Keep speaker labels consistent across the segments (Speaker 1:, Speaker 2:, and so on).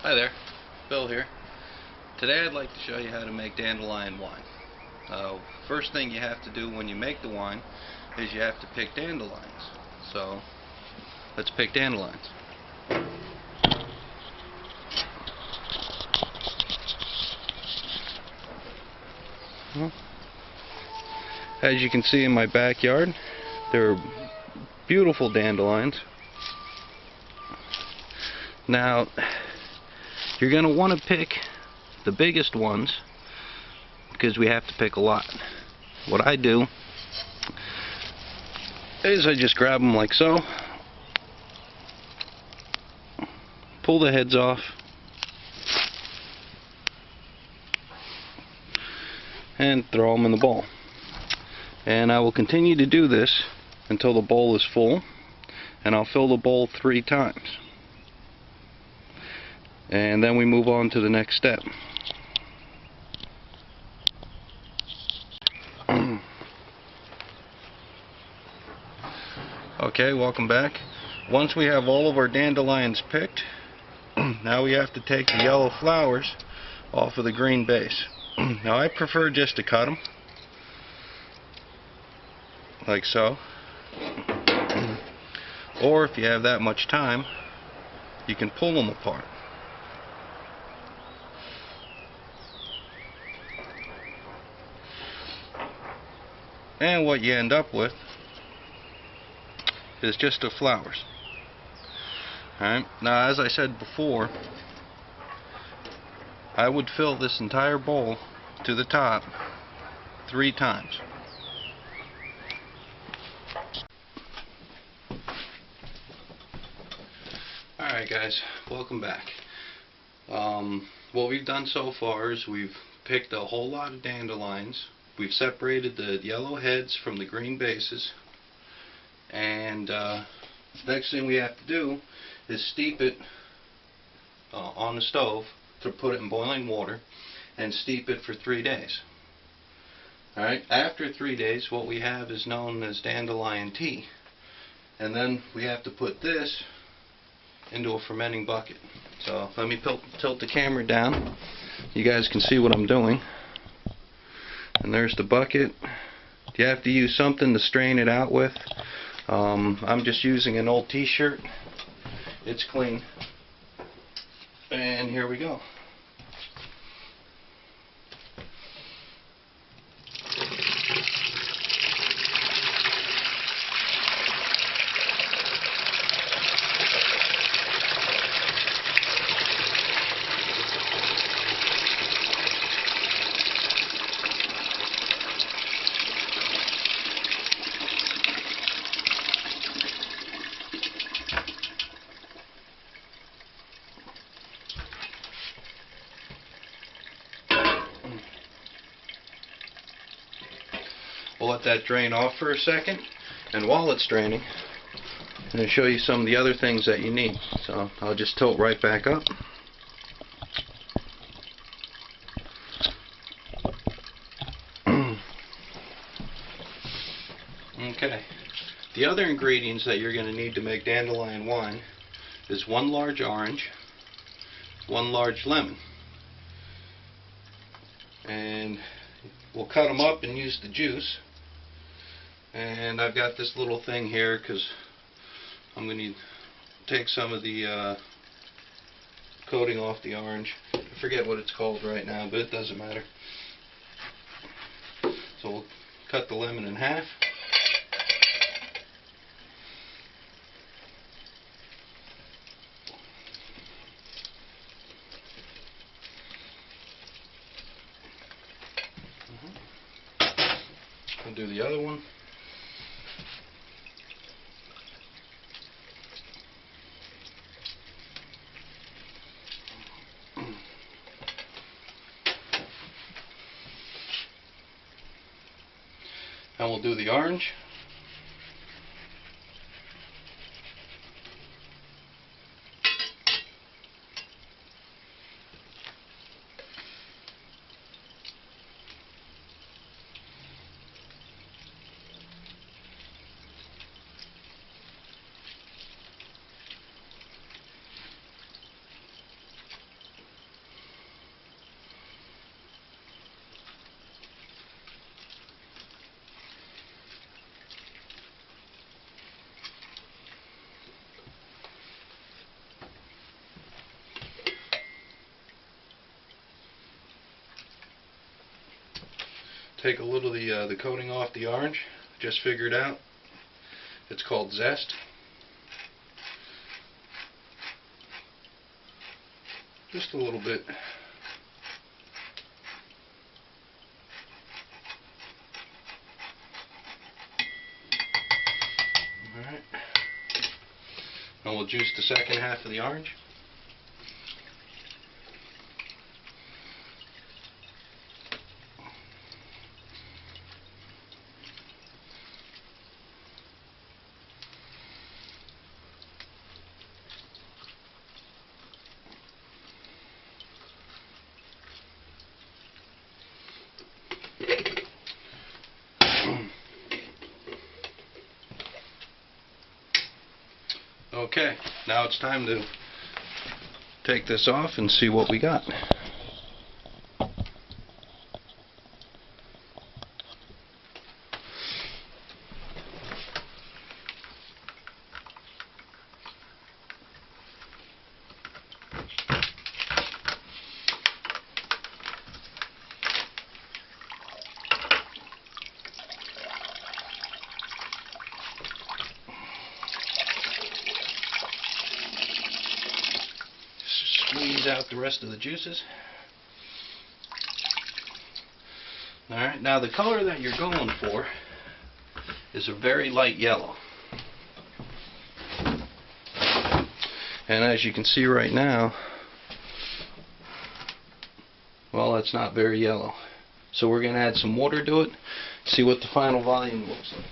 Speaker 1: Hi there, Bill here. Today I'd like to show you how to make dandelion wine. First thing you have to do when you make the wine is you have to pick dandelions. So let's pick dandelions. As you can see in my backyard, they're beautiful dandelions. Now, you're going to want to pick the biggest ones because we have to pick a lot. What I do is I just grab them like so, pull the heads off, and throw them in the bowl. And I will continue to do this until the bowl is full, and I'll fill the bowl 3 times. And then we move on to the next step. Okay, welcome back. Once we have all of our dandelions picked, now we have to take the yellow flowers off of the green base. Now I prefer just to cut them like so, or if you have that much time, you can pull them apart. And what you end up with is just the flowers. Alright, now as I said before, I would fill this entire bowl to the top 3 times. Alright guys, welcome back. What we've done so far is we've picked a whole lot of dandelions. We've separated the yellow heads from the green bases, and next thing we have to do is steep it on the stove, to put it in boiling water and steep it for 3 days. Alright, after 3 days what we have is known as dandelion tea, and then we have to put this into a fermenting bucket. So let me tilt the camera down, you guys can see what I'm doing. And there's the bucket. You have to use something to strain it out with. I'm just using an old t-shirt. It's clean. And here we go. We'll let that drain off for a second, and while it's draining, I'm going to show you some of the other things that you need. So I'll just tilt right back up. Okay, the other ingredients that you're going to need to make dandelion wine is 1 large orange, 1 large lemon, and we'll cut them up and use the juice. And I've got this little thing here because I'm going to take some of the coating off the orange. I forget what it's called right now, but it doesn't matter. So we'll cut the lemon in half. We'll do the other one. And we'll do the orange. take a little of the coating off the orange. Just figured out. It's called zest. Just a little bit. Alright. And we'll juice the second half of the orange. Okay, now it's time to take this off and see what we got. Squeeze out the rest of the juices. Alright, now the color that you're going for is a very light yellow. And as you can see right now, well, it's not very yellow. So we're going to add some water to it, see what the final volume looks like.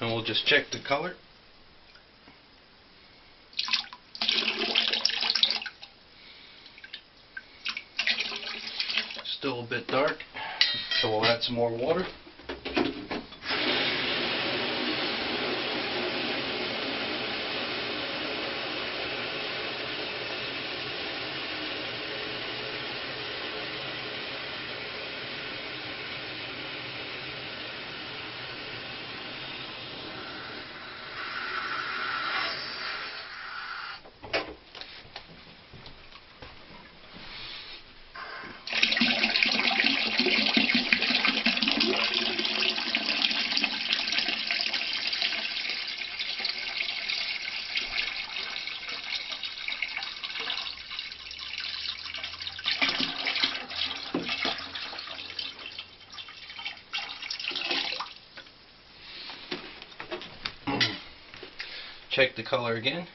Speaker 1: And we'll just check the color. Still a bit dark, so we'll add some more water. Check the color again.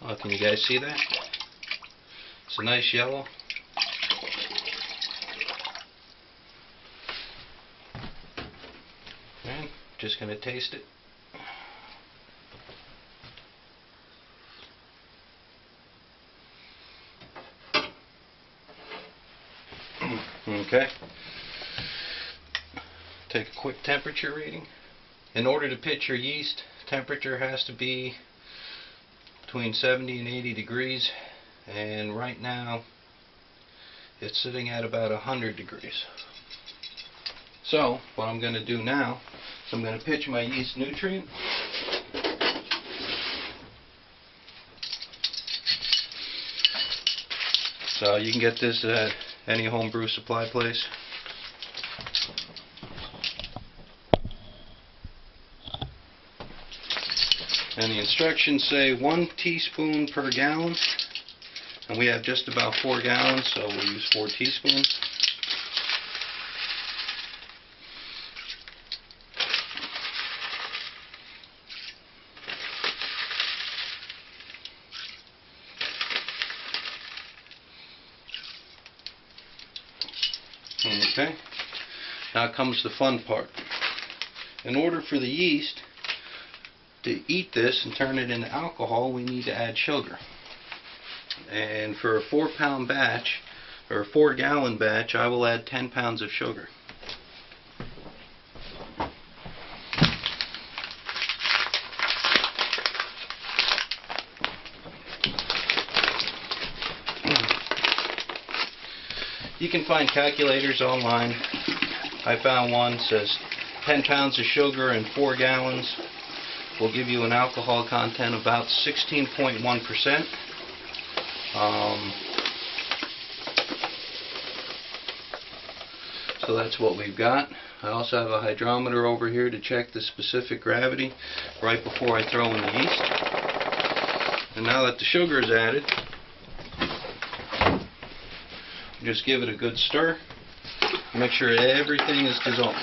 Speaker 1: Oh, can you guys see that? It's a nice yellow. And just going to taste it. Okay. Take a quick temperature reading. In order to pitch your yeast, temperature has to be between 70 and 80 degrees, and right now it's sitting at about 100 degrees. So what I'm going to do now is I'm going to pitch my yeast nutrient. So you can get this at any homebrew supply place. And the instructions say 1 teaspoon per gallon, and we have just about 4 gallons, so we'll use 4 teaspoons. Okay? Now comes the fun part. In order for the yeast to eat this and turn it into alcohol, we need to add sugar. And for a 4-pound batch, or a 4-gallon batch, I will add 10 pounds of sugar. You can find calculators online. I found one that says 10 pounds of sugar in 4 gallons will give you an alcohol content of about 16.1%. So that's what we've got. I also have a hydrometer over here to check the specific gravity right before I throw in the yeast. And now that the sugar is added, just give it a good stir. Make sure everything is dissolved.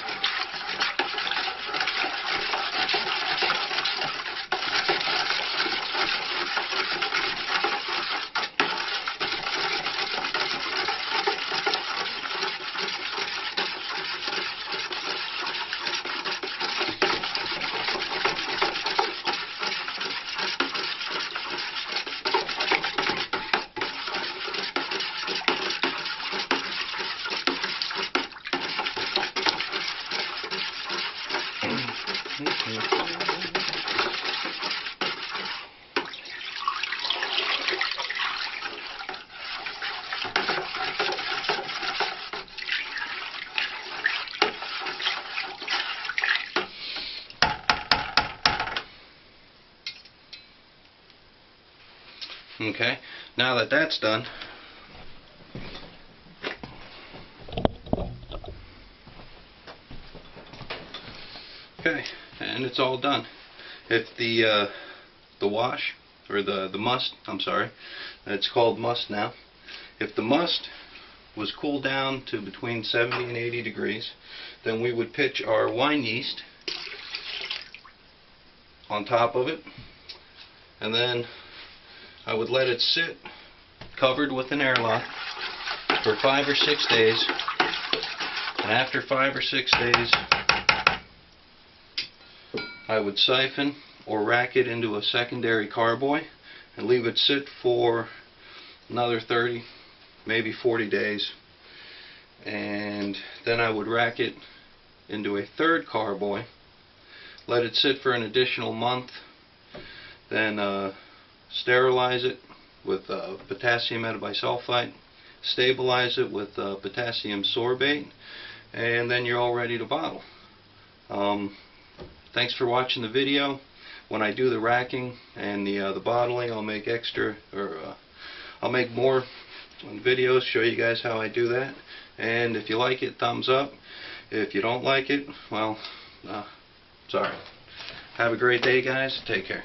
Speaker 1: Okay, now that that's done, okay, and it's all done. If the wash, or the must, I'm sorry, it's called must now. If the must was cooled down to between 70 and 80 degrees, then we would pitch our wine yeast on top of it, and then I would let it sit covered with an airlock for 5 or 6 days, and after 5 or 6 days I would siphon or rack it into a secondary carboy and leave it sit for another 30, maybe 40 days, and then I would rack it into a third carboy, let it sit for an additional month, then sterilize it with potassium metabisulfite, stabilize it with potassium sorbate, and then you're all ready to bottle. Thanks for watching the video. When I do the racking and the bottling, I'll make I'll make more videos, show you guys how I do that. And if you like it, thumbs up. If you don't like it, well, sorry. Have a great day, guys. Take care.